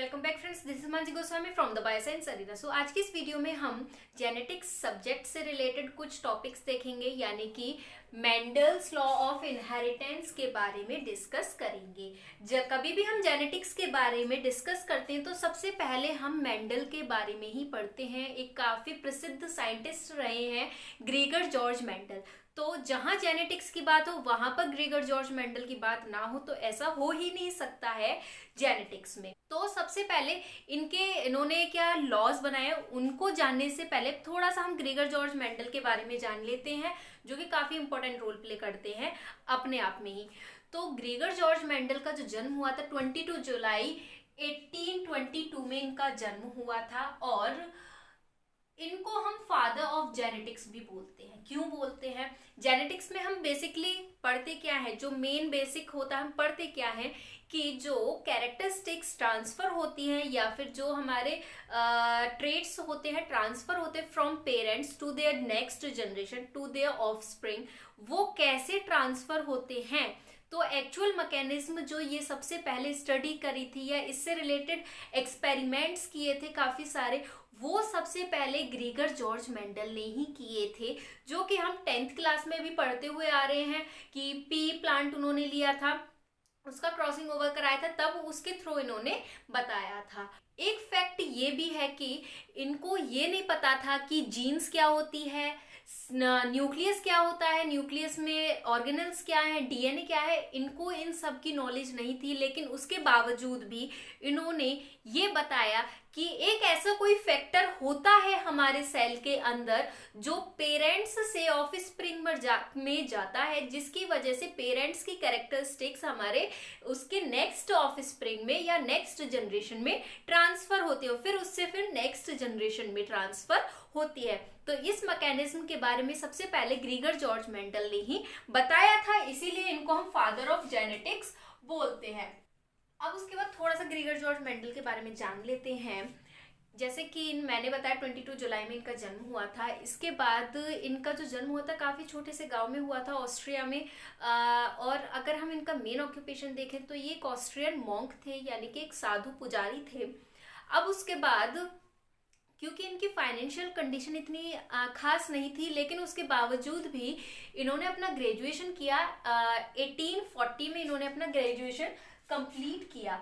Welcome back friends, this is Mansi Goswami from the bioscience arena. So आज की इस video में हम जेनेटिक्स सब्जेक्ट से रिलेटेड कुछ टॉपिक्स देखेंगे, यानी कि मेंडल्स लॉ ऑफ इनहेरिटेंस के बारे में डिस्कस करेंगे। जब कभी भी हम जेनेटिक्स के बारे में डिस्कस करते हैं तो सबसे पहले हम मेंडल के बारे में ही पढ़ते हैं। एक काफी प्रसिद्ध साइंटिस्ट रहे हैं ग्रेगर जॉर्ज मेंडल। तो जहां जेनेटिक्स की बात हो वहां पर ग्रेगर जॉर्ज मेंडल की बात ना हो तो ऐसा हो ही नहीं सकता है जेनेटिक्स में। तो सबसे पहले इन्होंने क्या लॉज बनाए उनको जानने से पहले थोड़ा सा हम ग्रेगर जॉर्ज मेंडल के बारे में जान लेते हैं, जो कि काफी इंपॉर्टेंट रोल प्ले करते हैं अपने आप में ही। तो ग्रेगर जॉर्ज मेंडल का जो जन्म हुआ था 22 जुलाई 1822 में इनका जन्म हुआ था, और इनको हम फादर ऑफ जेनेटिक्स भी बोलते हैं। क्यों बोलते हैं? जेनेटिक्स में हम बेसिकली पढ़ते क्या है, जो मेन बेसिक होता है हम पढ़ते क्या है कि जो कैरेक्टरिस्टिक्स ट्रांसफर होती हैं या फिर जो हमारे ट्रेट्स होते हैं ट्रांसफर होते हैं from parents to their next generation to their offspring, वो कैसे ट्रांसफर होते हैं। तो एक्चुअल मैकेनिज्म जो ये सबसे पहले स्टडी करी थी या इससे रिलेटेड एक्सपेरिमेंट्स किए थे काफी सारे, वो सबसे पहले ग्रेगर जॉर्ज मेंडल ने ही किए थे, जो कि हम 10th क्लास में भी पढ़ते हुए आ रहे हैं कि पी प्लांट उन्होंने लिया था, उसका क्रॉसिंग ओवर कराया था, तब उसके थ्रू इन्होंने बताया था। एक फैक्ट ये भी है कि इनको ये नहीं पता था कि जीन्स क्या होती है, न्यूक्लियस क्या होता है, न्यूक्लियस में ऑर्गेनल्स क्या है, डीएनए क्या है, इनको इन सब की नॉलेज नहीं थी। लेकिन उसके बावजूद भी इन्होंने ये बताया कि एक ऐसा कोई फैक्टर होता है हमारे सेल के अंदर जो पेरेंट्स से ऑफस्प्रिंग में जाता है, जिसकी वजह से पेरेंट्स की कैरेक्टरिस्टिक्स हमारे उसके नेक्स्ट ऑफस्प्रिंग में या नेक्स्ट जनरेशन में ट्रांसफर होती है, फिर उससे फिर नेक्स्ट जनरेशन में ट्रांसफर होती है। तो इस मैकेनिज्म के बारे में सबसे पहले ग्रेगर जॉर्ज मेंडल ने ही बताया था, इसीलिए इनको हम फादर ऑफ जेनेटिक्स बोलते हैं। अब उसके बाद थोड़ा सा ग्रेगर जॉर्ज मेंडल के बारे में जान लेते हैं। जैसे कि मैंने बताया 22 जुलाई में इनका जन्म हुआ था। इसके बाद इनका जो जन्म हुआ था काफ़ी छोटे से गांव में हुआ था ऑस्ट्रिया में, और अगर हम इनका मेन ऑक्यूपेशन देखें तो ये एक ऑस्ट्रियन मॉन्क थे, यानी कि एक साधु पुजारी थे। अब उसके बाद क्योंकि इनकी फाइनेंशियल कंडीशन इतनी खास नहीं थी, लेकिन उसके बावजूद भी इन्होंने अपना ग्रेजुएशन किया। 1840 में इन्होंने अपना ग्रेजुएशन कंप्लीट किया।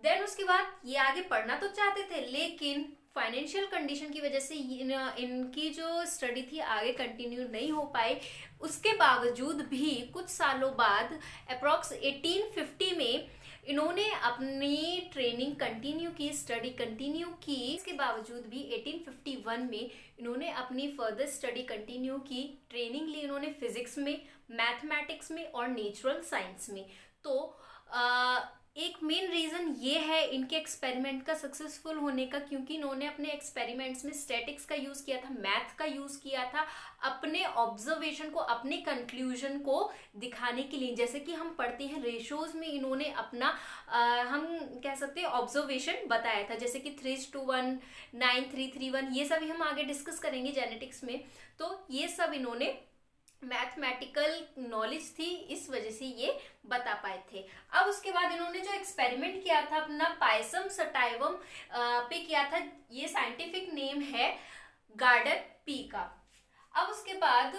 देन उसके बाद ये आगे पढ़ना तो चाहते थे, लेकिन फाइनेंशियल कंडीशन की वजह से इनकी जो स्टडी थी आगे कंटिन्यू नहीं हो पाई। उसके बावजूद भी कुछ सालों बाद अप्रॉक्स 1850 में इन्होंने अपनी ट्रेनिंग कंटिन्यू की, स्टडी कंटिन्यू की। इसके बावजूद भी 1851 में इन्होंने अपनी फर्दर स्टडी कंटिन्यू की, ट्रेनिंग ली इन्होंने फिजिक्स में, मैथमेटिक्स में और नेचुरल साइंस में। तो एक मेन रीजन ये है इनके एक्सपेरिमेंट का सक्सेसफुल होने का, क्योंकि इन्होंने अपने एक्सपेरिमेंट्स में स्टैटिक्स का यूज किया था, मैथ का यूज किया था, अपने ऑब्जर्वेशन को, अपने कंक्लूजन को दिखाने के लिए। जैसे कि हम पढ़ते हैं रेशोज में इन्होंने अपना हम कह सकते हैं ऑब्जर्वेशन बताया था, जैसे कि 3:1, 9:3:1, ये सभी हम आगे डिस्कस करेंगे जेनेटिक्स में। तो ये सब इन्होंने मैथमेटिकल नॉलेज थी, इस वजह से ये बता पाए थे। अब उसके बाद इन्होंने जो एक्सपेरिमेंट किया था अपना पायसम सटाइवम पे किया था, ये साइंटिफिक नेम है गार्डन पी का। अब उसके बाद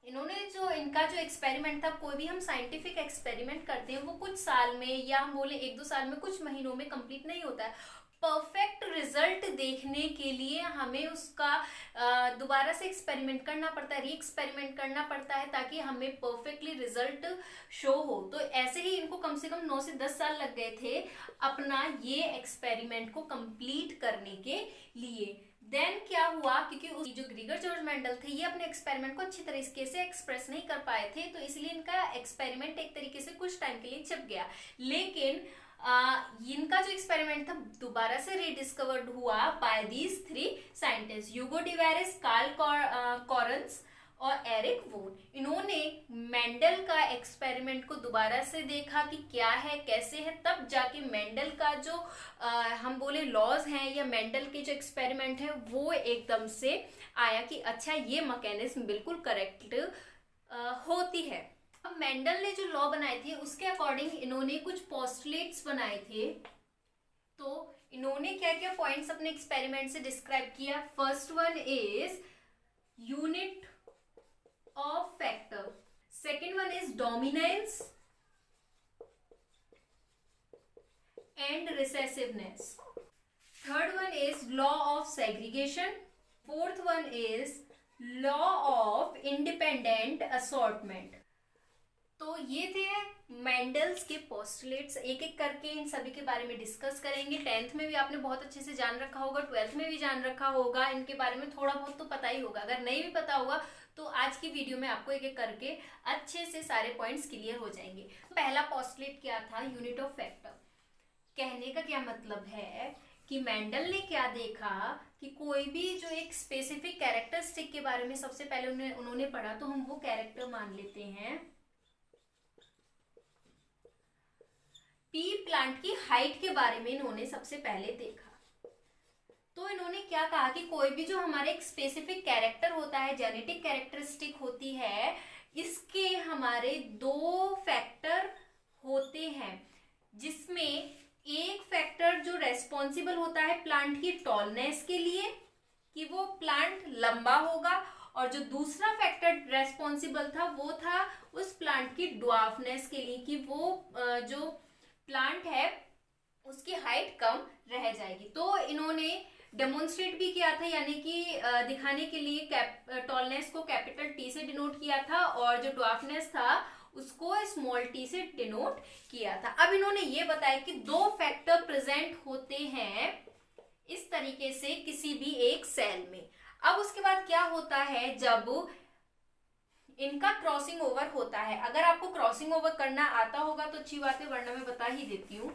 इन्होंने जो इनका जो एक्सपेरिमेंट था, कोई भी हम साइंटिफिक एक्सपेरिमेंट करते हैं वो कुछ साल में या हम बोले 1-2 साल में, कुछ महीनों में कंप्लीट नहीं होता है। परफेक्ट रिजल्ट देखने के लिए हमें उसका दोबारा से एक्सपेरिमेंट करना पड़ता है, री एक्सपेरिमेंट करना पड़ता है, ताकि हमें परफेक्टली रिजल्ट शो हो। तो ऐसे ही इनको कम से कम 9 से 10 साल लग गए थे अपना ये एक्सपेरिमेंट को कंप्लीट करने के लिए। देन क्या हुआ, क्योंकि जो ग्रेगर जॉर्ज मेंडल थे ये अपने एक्सपेरिमेंट को अच्छी तरीके से एक्सप्रेस नहीं कर पाए थे, तो इसलिए इनका एक्सपेरिमेंट एक तरीके से कुछ टाइम के लिए छिप गया। लेकिन इनका जो एक्सपेरिमेंट था दोबारा से रीडिस्कवर्ड हुआ by these 3 scientists, Hugo de Vries, Carl Correns और एरिक वोन। इन्होंने मेंडल का एक्सपेरिमेंट को दोबारा से देखा कि क्या है, कैसे है, तब जाके मेंडल का जो हम बोले लॉज हैं या मेंडल के जो एक्सपेरिमेंट है वो एकदम से आया कि अच्छा ये मैकेनिज्म बिल्कुल करेक्ट होती है। अब मेंडल ने जो लॉ बनाए थे उसके अकॉर्डिंग इन्होंने कुछ पोस्टुलेट्स बनाए थे। तो इन्होंने क्या क्या पॉइंट्स अपने एक्सपेरिमेंट से डिस्क्राइब किया। First one is unit of factor, second one is dominance and recessiveness, third one is law of segregation, fourth one is law of independent assortment. तो ये थे मेंडल्स के पोस्टुलेट्स, एक एक करके इन सभी के बारे में डिस्कस करेंगे। 10th में भी आपने बहुत अच्छे से जान रखा होगा, 12th में भी जान रखा होगा, इनके बारे में थोड़ा बहुत तो पता ही होगा। अगर नहीं भी पता होगा तो आज की वीडियो में आपको एक एक करके अच्छे से सारे पॉइंट्स क्लियर हो जाएंगे। पहला पोस्टुलेट क्या था, यूनिट ऑफ फैक्टर। कहने का क्या मतलब है कि मेंडल ने क्या देखा कि कोई भी जो एक स्पेसिफिक कैरेक्टरिस्टिक के बारे में सबसे पहले उन्होंने पढ़ा, तो हम वो कैरेक्टर मान लेते हैं। पी प्लांट की हाइट के बारे में इन्होंने सबसे पहले देखा। तो इन्होंने क्या कहा कि कोई भी जो हमारे एक स्पेसिफिक कैरेक्टर होता है, जेनेटिक कैरेक्टरिस्टिक होती है, इसके हमारे दो फैक्टर होते हैं, जिसमें एक फैक्टर जो रेस्पॉन्सिबल होता है प्लांट की टॉलनेस के लिए कि वो प्लांट लंबा होगा, और जो दूसरा फैक्टर रेस्पॉन्सिबल था वो था उस प्लांट की ड्वार्फनेस के लिए कि वो जो प्लांट है उसकी हाइट कम रह जाएगी। तो इन्होंने डेमोन्स्ट्रेट भी किया था, यानी कि दिखाने के लिए टॉलनेस को कैपिटल टी से डिनोट किया था और जो ड्वार्फनेस था उसको स्मॉल टी से डिनोट किया था। अब इन्होंने ये बताया कि दो फैक्टर प्रेजेंट होते हैं इस तरीके से किसी भी एक सेल में। अब उसके बाद क्या होता है, जब इनका क्रॉसिंग ओवर होता है, अगर आपको क्रॉसिंग ओवर करना आता होगा तो अच्छी बात है, वरना मैं बता ही देती हूँ।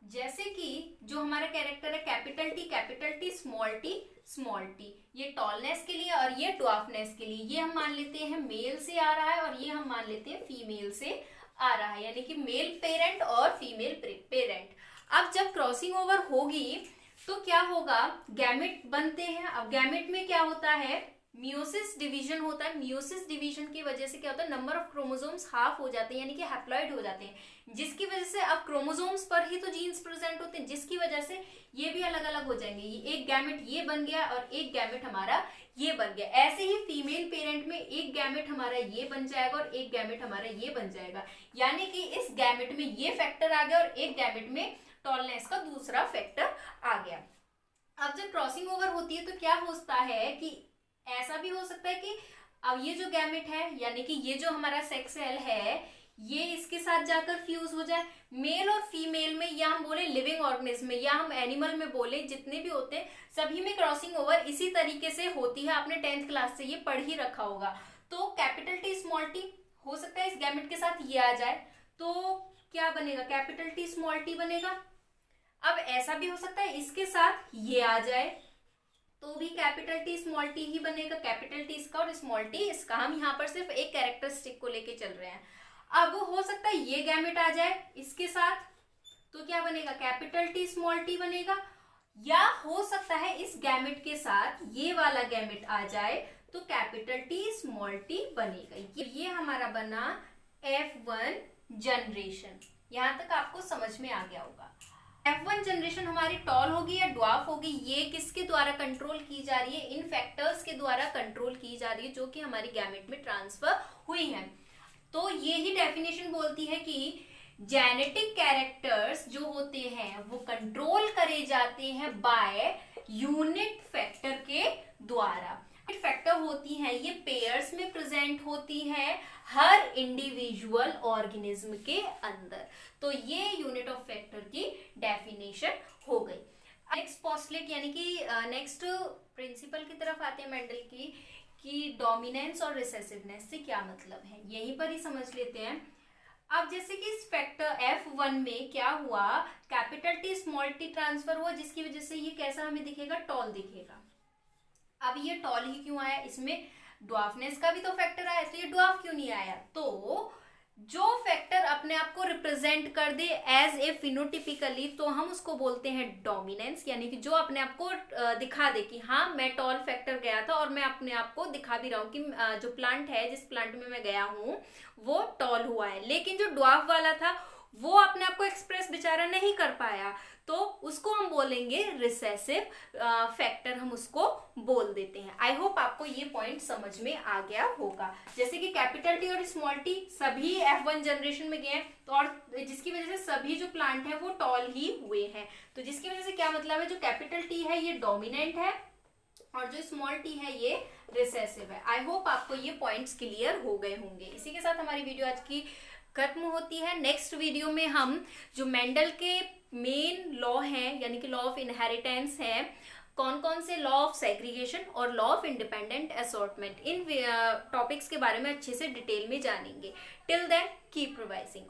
जैसे कि जो हमारा कैरेक्टर है कैपिटल टी स्मॉल टी, ये टॉलनेस के लिए और ये ड्वार्फनेस के लिए, ये हम मान लेते हैं मेल से आ रहा है और ये हम मान लेते हैं फीमेल से आ रहा है, यानी कि मेल पेरेंट और फीमेल पेरेंट। अब जब क्रॉसिंग ओवर होगी तो क्या होगा, गैमेट बनते हैं। अब गैमेट में क्या होता है, मियोसिस डिवीजन होता है। मियोसिस डिवीजन की वजह से क्या होता है, नंबर ऑफ क्रोमोसोम्स हाफ हो जाते हैं, यानी कि हैप्लॉइड हो जाते हैं, जिसकी वजह से अब क्रोमोसोम्स पर ही तो जीन्स प्रेजेंट होते हैं, जिसकी वजह से ये भी अलग अलग हो जाएंगे। ये एक गैमेट ये बन गया और एक गैमेट हमारा ये बन गया। ऐसे ही फीमेल पेरेंट में एक गैमेट हमारा ये बन जाएगा और एक गैमेट हमारा ये बन जाएगा, यानी कि इस गैमेट में ये फैक्टर आ गया और एक गैमेट में टॉलनेस का दूसरा फैक्टर आ गया। अब जब क्रॉसिंग ओवर होती है तो क्या होता है कि ऐसा भी हो सकता है कि अब ये जो गैमेट है, यानी कि ये जो हमारा सेक्स सेल है, ये इसके साथ जाकर फ्यूज हो जाए। मेल और फीमेल में, या हम बोले लिविंग ऑर्गेनिज्म में, या हम एनिमल में बोले, जितने भी होते हैं सभी में क्रॉसिंग ओवर इसी तरीके से होती है। आपने 10th क्लास से ये पढ़ ही रखा होगा। तो कैपिटल टी स्मॉल टी हो सकता है इस गैमेट के साथ ये आ जाए, तो क्या बनेगा, कैपिटल टी स्मॉल टी बनेगा। अब ऐसा भी हो सकता है इसके साथ ये आ जाए, तो भी कैपिटल टी स्मॉल टी ही बनेगा। कैपिटल टी इसका और स्मॉल टी इसका, हम यहाँ पर सिर्फ एक कैरेक्टरिस्टिक को लेके चल रहे हैं। अब हो सकता है ये गैमेट आ जाए इसके साथ, तो क्या बनेगा, कैपिटल टी स्मॉल टी बनेगा। या हो सकता है इस गैमेट के साथ ये वाला गैमेट आ जाए, तो कैपिटल टी स्मॉल टी बनेगा। ये हमारा बना F1 जनरेशन। यहां तक आपको समझ में आ गया होगा। F1 जनरेशन हमारी टॉल होगी या ड्वार्फ होगी, ये किसके द्वारा कंट्रोल की जा रही है, इन फैक्टर्स के द्वारा कंट्रोल की जा रही है जो कि हमारी गैमेट में ट्रांसफर हुई है। तो ये ही डेफिनेशन बोलती है कि जेनेटिक कैरेक्टर्स जो होते हैं वो कंट्रोल करे जाते हैं बाय यूनिट फैक्टर के द्वारा। फैक्टर होती हैं ये पेयर्स में प्रेजेंट होती है हर इंडिविजुअल ऑर्गेनिज्म के अंदर। तो ये यूनिट ऑफ फैक्टर की डेफिनेशन हो गई। नेक्स्ट पोस्टुलेट यानी कि नेक्स्ट प्रिंसिपल की तरफ आते हैं मेंडल की, कि डोमिनेंस और रिसेसिवनेस से क्या मतलब है, यहीं पर ही समझ लेते हैं। अब जैसे कि इस फैक्टर F1 में क्या हुआ, capital T small T transfer हुआ, जिसकी वजह से ये कैसा हमें दिखेगा, टॉल दिखेगा। अब ये टॉल ही क्यों आया, इसमें ड्वार्फनेस का भी तो फैक्टर आया, तो ये ड्वार्फ क्यों नहीं आया। तो जो फैक्टर अपने आप को रिप्रेजेंट कर दे एज ए फिनोटिपिकली, तो हम उसको बोलते हैं डोमिनेंस, यानी कि जो अपने आप को दिखा दे कि हाँ मैं टॉल फैक्टर गया था और मैं अपने आप को दिखा भी रहा हूँ कि जो प्लांट है, जिस प्लांट में मैं गया हूँ वो टॉल हुआ है। लेकिन जो ड्वार्फ वाला था वो अपने आप को एक्सप्रेस बेचारा बेचारा नहीं कर पाया, तो उसको हम बोलेंगे रिसेसिव फैक्टर, हम उसको बोल देते हैं। आई होप आपको ये पॉइंट समझ में आ गया होगा। जैसे कि कैपिटल टी और स्मॉल टी सभी F1 जनरेशन में गए हैं, तो और जिसकी वजह से सभी जो प्लांट है वो टॉल ही हुए हैं। तो जिसकी वजह से क्या मतलब है, जो कैपिटल टी है ये डोमिनेंट है और जो स्मॉल टी है ये रिसेसिव है। आई होप आपको ये पॉइंट्स क्लियर हो गए होंगे। इसी के साथ हमारी वीडियो आज की खत्म होती है। नेक्स्ट वीडियो में हम जो मेंडल के मेन लॉ हैं, यानी कि लॉ ऑफ इनहेरिटेंस है, कौन कौन से लॉ ऑफ सेग्रीगेशन और लॉ ऑफ इंडिपेंडेंट असॉर्टमेंट, इन टॉपिक्स के बारे में अच्छे से डिटेल में जानेंगे। Till then keep revising.